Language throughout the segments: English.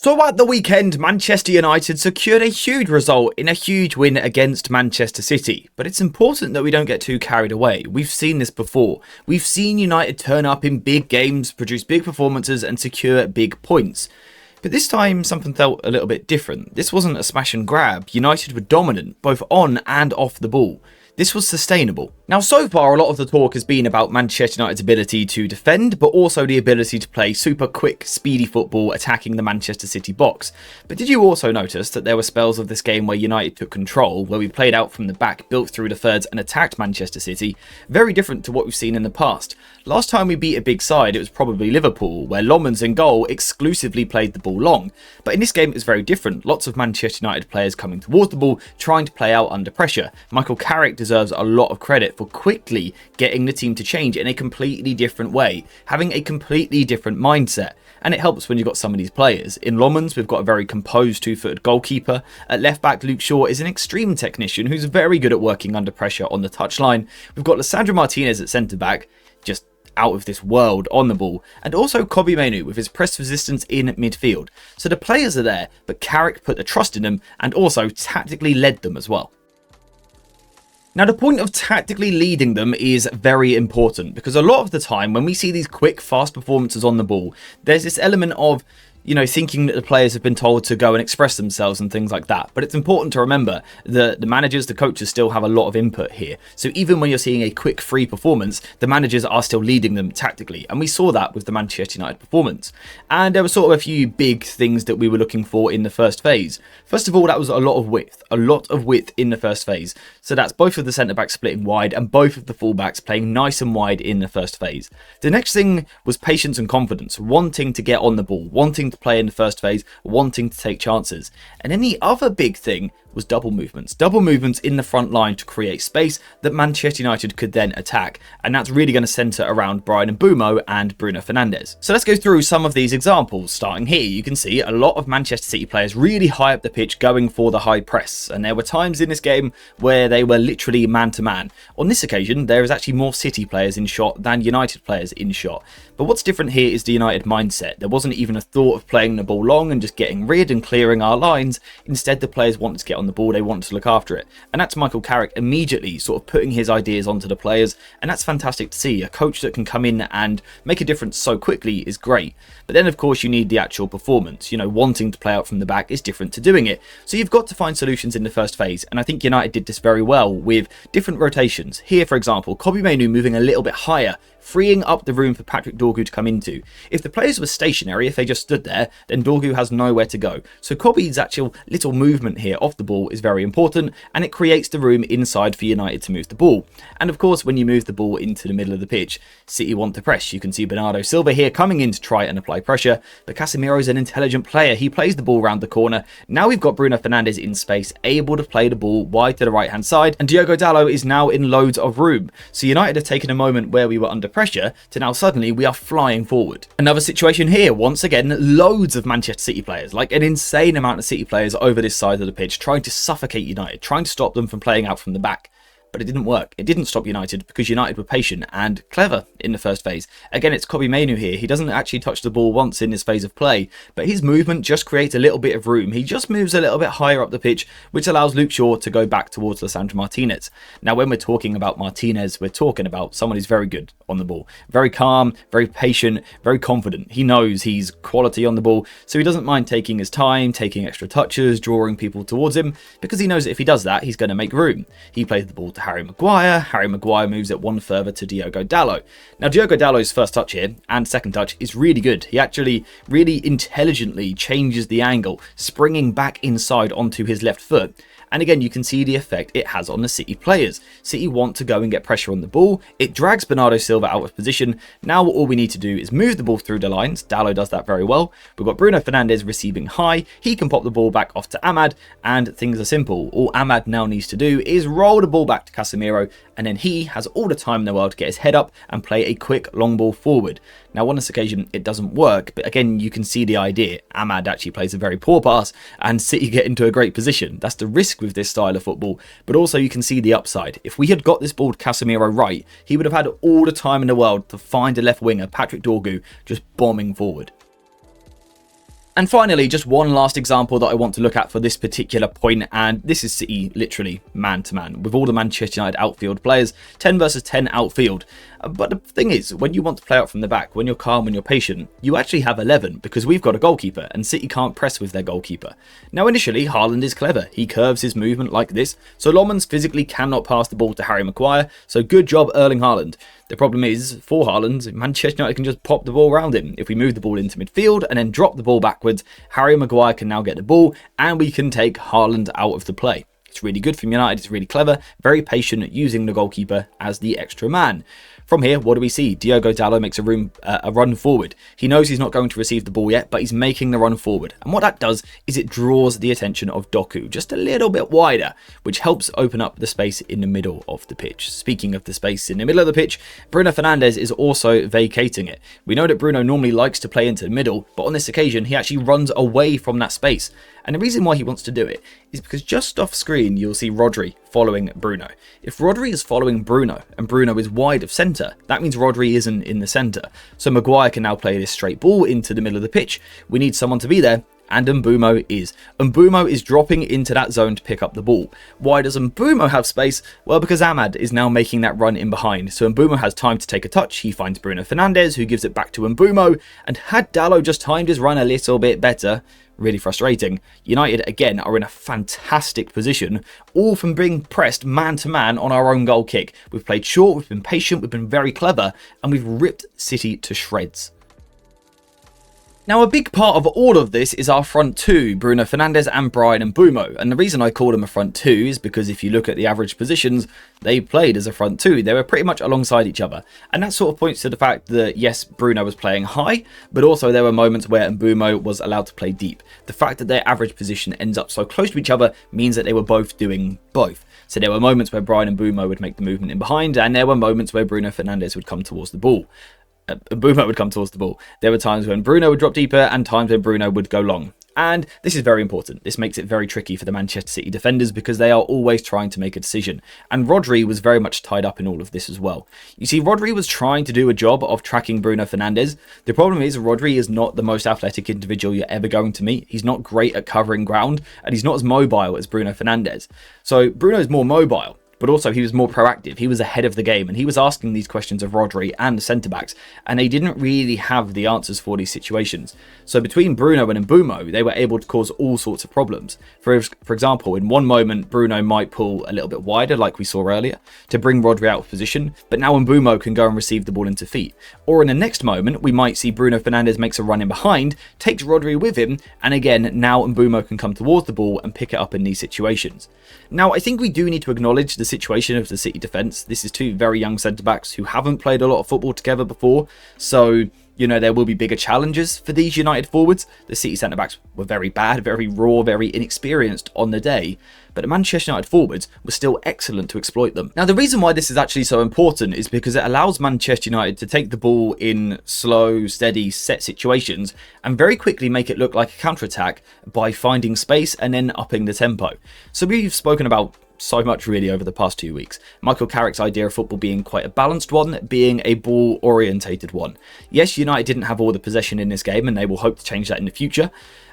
So at the weekend, Manchester United secured a huge result in a huge win against Manchester City. But it's important that we don't get too carried away. We've seen this before. We've seen United turn up in big games, produce big performances and secure big points. But this time, something felt a little bit different. This wasn't a smash and grab. United were dominant, both on and off the ball. This was sustainable. Now, so far, a lot of the talk has been about Manchester United's ability to defend, but also the ability to play super quick, speedy football attacking the Manchester City box. But did you also notice that there were spells of this game where United took control, where we played out from the back, built through the thirds and attacked Manchester City? Very different to what we've seen in the past. Last time we beat a big side, it was probably Liverpool, where Lomans in goal exclusively played the ball long. But in this game, it was very different. Lots of Manchester United players coming towards the ball, trying to play out under pressure. Michael Carrick deserves a lot of credit for quickly getting the team to change in a completely different way, having a completely different mindset. And it helps when you've got some of these players. In Lomans, we've got a very composed two-footed goalkeeper. At left back, Luke Shaw is an extreme technician who's very good at working under pressure on the touchline. We've got Lisandro Martinez at centre back, just out of this world on the ball, and also Kobbie Mainoo with his press resistance in midfield. So the players are there, but Carrick put the trust in them and also tactically led them as well. Now, the point of tactically leading them is very important because a lot of the time when we see these quick, fast performances on the ball, there's this element of thinking that the players have been told to go and express themselves and things like that. But it's important to remember that the managers, the coaches still have a lot of input here. So even when you're seeing a quick, free performance, the managers are still leading them tactically. And we saw that with the Manchester United performance. And there were sort of a few big things that we were looking for in the first phase. First of all, that was a lot of width in the first phase. So that's both of the centre-backs splitting wide and both of the full-backs playing nice and wide in the first phase. The next thing was patience and confidence, wanting to get on the ball, wanting to play in the first phase, wanting to take chances. And then the other big thing was double movements in the front line to create space that Manchester United could then attack, and that's really going to centre around Bryan Mbeumo and Bruno Fernandes. So let's go through some of these examples. Starting here, you can see a lot of Manchester City players really high up the pitch going for the high press, and there were times in this game where they were literally man to man. On this occasion, there is actually more City players in shot than United players in shot. But what's different here is the United mindset. There wasn't even a thought of playing the ball long and just getting rid and clearing our lines. Instead, the players wanted to get on the ball, they wanted to look after it. And that's Michael Carrick immediately sort of putting his ideas onto the players, and that's fantastic to see. A coach that can come in and make a difference so quickly is great. But then of course you need the actual performance. Wanting to play out from the back is different to doing it. So you've got to find solutions in the first phase, and I think United did this very well with different rotations. Here, for example, Kobbie Mainoo moving a little bit higher, freeing up the room for Patrick Dorgu to come into. If the players were stationary, if they just stood there, then Dorgu has nowhere to go. So Kobbie's actual little movement here off the ball is very important, and it creates the room inside for United to move the ball. And of course, when you move the ball into the middle of the pitch, City want to press. You can see Bernardo Silva here coming in to try and apply pressure, but Casemiro's an intelligent player. He plays the ball around the corner. Now we've got Bruno Fernandes in space, able to play the ball wide to the right-hand side, and Diogo Dalot is now in loads of room. So United have taken a moment where we were under pressure to now suddenly we are flying forward. Another situation here, once again, loads of Manchester City players, like an insane amount of City players over this side of the pitch, trying to suffocate United, trying to stop them from playing out from the back. But it didn't work. It didn't stop United because United were patient and clever in the first phase. Again, it's Kobbie Mainoo here. He doesn't actually touch the ball once in this phase of play, but his movement just creates a little bit of room. He just moves a little bit higher up the pitch, which allows Luke Shaw to go back towards Lisandro Martinez. Now, when we're talking about Martinez, we're talking about someone who's very good on the ball. Very calm, very patient, very confident. He knows he's quality on the ball, so he doesn't mind taking his time, taking extra touches, drawing people towards him, because he knows that if he does that, he's going to make room. He plays the ball to Harry Maguire. Harry Maguire moves it one further to Diogo Dalot. Now, Diogo Dalot's first touch here and second touch is really good. He actually really intelligently changes the angle, springing back inside onto his left foot. And again, you can see the effect it has on the City players. City want to go and get pressure on the ball. It drags Bernardo Silva out of position. Now all we need to do is move the ball through the lines. Dalot does that very well. We've got Bruno Fernandes receiving high. He can pop the ball back off to Ahmad, and things are simple. All Ahmad now needs to do is roll the ball back to Casemiro, and then he has all the time in the world to get his head up and play a quick long ball forward. Now, on this occasion, it doesn't work, but again, you can see the idea. Ahmad actually plays a very poor pass, and City get into a great position. That's the risk with this style of football, but also you can see the upside. If we had got this ball to Casemiro right, he would have had all the time in the world to find a left winger, Patrick Dorgu, just bombing forward. And finally, just one last example that I want to look at for this particular point, and this is City literally man-to-man, with all the Manchester United outfield players, 10 versus 10 outfield. But the thing is, when you want to play out from the back, when you're calm, when you're patient, you actually have 11, because we've got a goalkeeper, and City can't press with their goalkeeper. Now initially, Haaland is clever, he curves his movement like this, so Lomans physically cannot pass the ball to Harry Maguire, so good job Erling Haaland. The problem is, for Haaland, Manchester United can just pop the ball around him. If we move the ball into midfield and then drop the ball backwards, Harry Maguire can now get the ball and we can take Haaland out of the play. It's really good from United, it's really clever, very patient at using the goalkeeper as the extra man. From here, what do we see? Diogo Dalot makes a run forward. He knows he's not going to receive the ball yet, but he's making the run forward. And what that does is it draws the attention of Doku just a little bit wider, which helps open up the space in the middle of the pitch. Speaking of the space in the middle of the pitch, Bruno Fernandes is also vacating it. We know that Bruno normally likes to play into the middle, but on this occasion, he actually runs away from that space. And the reason why he wants to do it is because just off screen, you'll see Rodri following Bruno. If Rodri is following Bruno and Bruno is wide of centre, that means Rodri isn't in the centre. So Maguire can now play this straight ball into the middle of the pitch. We need someone to be there, and Mbeumo is. Mbeumo is dropping into that zone to pick up the ball. Why does Mbeumo have space? Well, because Ahmad is now making that run in behind. So Mbeumo has time to take a touch. He finds Bruno Fernandes, who gives it back to Mbeumo. And had Dalot just timed his run a little bit better, really frustrating, United again are in a fantastic position, all from being pressed man-to-man on our own goal kick. We've played short, we've been patient, we've been very clever, and we've ripped City to shreds. Now, a big part of all of this is our front two, Bruno Fernandes and Bryan Mbeumo. And the reason I call them a front two is because if you look at the average positions, they played as a front two. They were pretty much alongside each other. And that sort of points to the fact that, yes, Bruno was playing high, but also there were moments where Mbeumo was allowed to play deep. The fact that their average position ends up so close to each other means that they were both doing both. So there were moments where Bryan Mbeumo would make the movement in behind, and there were moments where Bruno Fernandes would come towards the ball. Mbeumo would come towards the ball. There were times when Bruno would drop deeper and times when Bruno would go long. And this is very important. This makes it very tricky for the Manchester City defenders because they are always trying to make a decision. And Rodri was very much tied up in all of this as well. You see, Rodri was trying to do a job of tracking Bruno Fernandes. The problem is Rodri is not the most athletic individual you're ever going to meet. He's not great at covering ground and he's not as mobile as Bruno Fernandes. So Bruno's more mobile, but also he was more proactive. He was ahead of the game and he was asking these questions of Rodri and the centre-backs, and they didn't really have the answers for these situations. So between Bruno and Mbeumo, they were able to cause all sorts of problems. For example, in one moment, Bruno might pull a little bit wider, like we saw earlier, to bring Rodri out of position, but now Mbeumo can go and receive the ball into feet. Or in the next moment, we might see Bruno Fernandes makes a run in behind, takes Rodri with him, and again, now Mbeumo can come towards the ball and pick it up in these situations. Now, I think we do need to acknowledge the situation of the City defence. This is two very young centre-backs who haven't played a lot of football together before, so you know there will be bigger challenges for these United forwards. The City centre-backs were very bad, very raw, very inexperienced on the day, but the Manchester United forwards were still excellent to exploit them. Now, the reason why this is actually so important is because it allows Manchester United to take the ball in slow, steady, set situations and very quickly make it look like a counter-attack by finding space and then upping the tempo. So we've spoken about so much really over the past 2 weeks. Michael Carrick's idea of football being quite a balanced one, being a ball orientated one. Yes, United didn't have all the possession in this game and they will hope to change that in the future.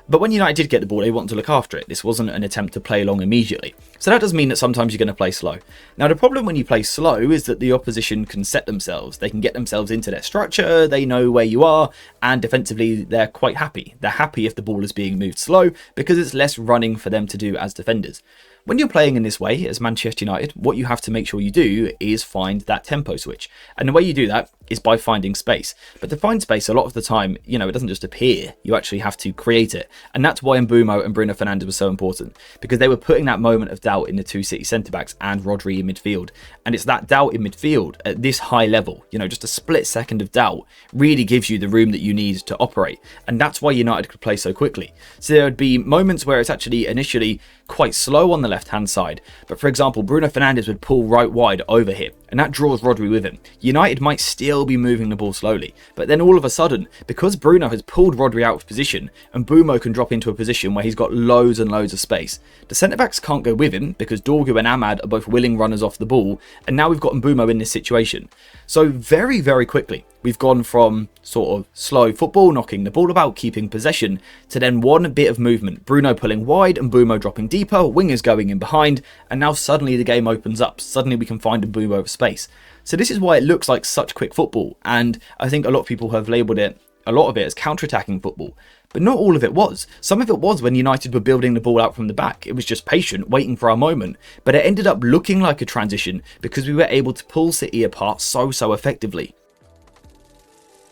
But when United did get the ball, they wanted to look after it. This wasn't an attempt to play along immediately. So that does mean that sometimes you're going to play slow. Now, the problem when you play slow is that the opposition can set themselves. They can get themselves into their structure, they know where you are, and defensively, they're quite happy. They're happy if the ball is being moved slow because it's less running for them to do as defenders. When you're playing in this way as Manchester United, what you have to make sure you do is find that tempo switch. And the way you do that is by finding space. But to find space, a lot of the time, you know, it doesn't just appear. You actually have to create it. And that's why Mbeumo and Bruno Fernandes were so important, because they were putting that moment of doubt in the two City centre-backs and Rodri in midfield. And it's that doubt in midfield at this high level, you know, just a split second of doubt really gives you the room that you need to operate. And that's why United could play so quickly. So there would be moments where it's actually initially quite slow on the left-hand side. But for example, Bruno Fernandes would pull right wide over here. and that draws Rodri with him. United might still be moving the ball slowly, but then all of a sudden, because Bruno has pulled Rodri out of position, and Mbeumo can drop into a position where he's got loads and loads of space, the centre-backs can't go with him because Dorgu and Ahmad are both willing runners off the ball, and now we've got Mbeumo in this situation. So very, very quickly, we've gone from sort of slow football, knocking the ball about, keeping possession, to then one bit of movement. Bruno pulling wide and Mbeumo dropping deeper, wingers going in behind, and now suddenly the game opens up. Suddenly we can find Mbeumo of space. So this is why it looks like such quick football, and I think a lot of people have labelled it, a lot of it, as counter-attacking football. But not all of it was. Some of it was when United were building the ball out from the back. It was just patient, waiting for our moment. But it ended up looking like a transition because we were able to pull City apart so effectively.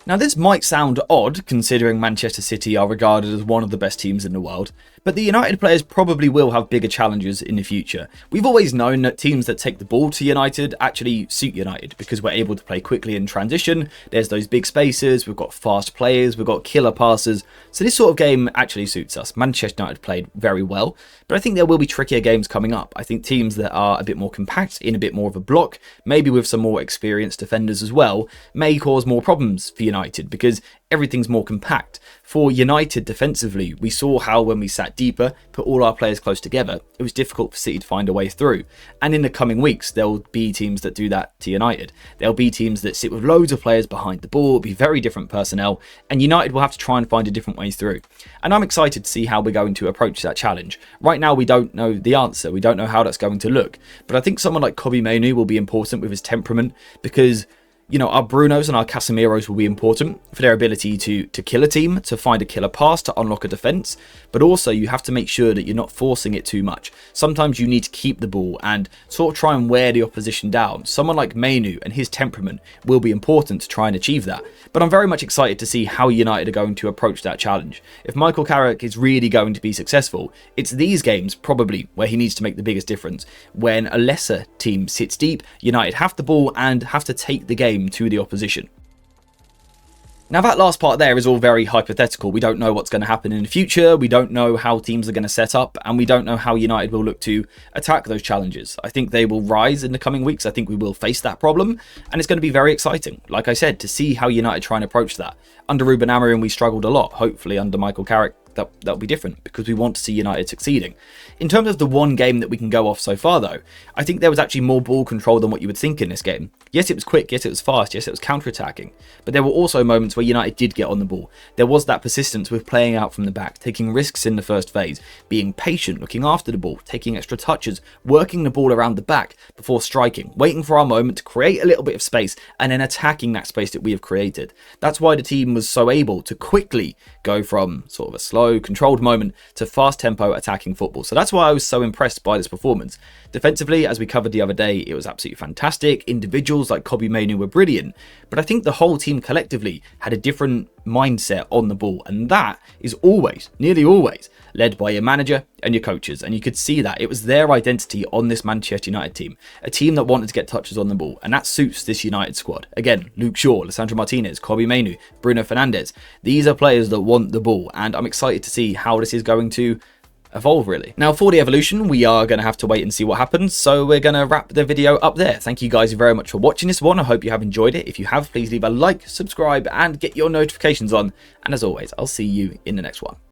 Now this might sound odd considering Manchester City are regarded as one of the best teams in the world, but the United players probably will have bigger challenges in the future. We've always known that teams that take the ball to United actually suit United because we're able to play quickly in transition, there's those big spaces, we've got fast players, we've got killer passes, so this sort of game actually suits us. Manchester United played very well, but I think there will be trickier games coming up. I think teams that are a bit more compact, in a bit more of a block, maybe with some more experienced defenders as well, may cause more problems for United because everything's more compact. For United defensively, we saw how when we sat deeper, put all our players close together, it was difficult for City to find a way through. And in the coming weeks, there will be teams that do that to United. There'll be teams that sit with loads of players behind the ball, it'll be very different personnel, and United will have to try and find a different way through. And I'm excited to see how we're going to approach that challenge. Right now, we don't know the answer. We don't know how that's going to look. But I think someone like Kobbie Mainoo will be important with his temperament because, you know, our Brunos and our Casemiros will be important for their ability to kill a team, to find a killer pass, to unlock a defence. But also you have to make sure that you're not forcing it too much. Sometimes you need to keep the ball and sort of try and wear the opposition down. Someone like Mainoo and his temperament will be important to try and achieve that. But I'm very much excited to see how United are going to approach that challenge. If Michael Carrick is really going to be successful, it's these games probably where he needs to make the biggest difference. When a lesser team sits deep, United have the ball and have to take the game to the opposition. Now that last part there is all very hypothetical. We don't know what's going to happen in the future, we don't know how teams are going to set up, and we don't know how United will look to attack those challenges. I think they will rise in the coming weeks. I think we will face that problem, and it's going to be very exciting, like I said, to see how United try and approach that. Under Ruben Amorim we struggled a lot. Hopefully under Michael Carrick that'll be different because we want to see United succeeding. In terms of the one game that we can go off so far though, I think there was actually more ball control than what you would think in this game. Yes, it was quick, yes, it was fast, yes, it was counter-attacking, but there were also moments where United did get on the ball. There was that persistence with playing out from the back, taking risks in the first phase, being patient, looking after the ball, taking extra touches, working the ball around the back before striking, waiting for our moment to create a little bit of space and then attacking that space that we have created. That's why the team was so able to quickly go from sort of a slow, controlled moment to fast tempo attacking football. So that's why I was so impressed by this performance. Defensively, as we covered the other day, it was absolutely fantastic. Individuals like Kobbie Mainoo were brilliant, but I think the whole team collectively had a different mindset on the ball, and that is always, nearly always, led by your manager and your coaches, and you could see that it was their identity on this Manchester United team, a team that wanted to get touches on the ball, and that suits this United squad. Again, Luke Shaw, Lisandro Martinez, Kobbie Mainoo, Bruno Fernandes, these are players that want the ball, and I'm excited to see how this is going to evolve really. Now for the evolution, we are going to have to wait and see what happens, so we're going to wrap the video up there. Thank you guys very much for watching this one. I hope you have enjoyed it. If you have, please leave a like, subscribe and get your notifications on, and as always, I'll see you in the next one.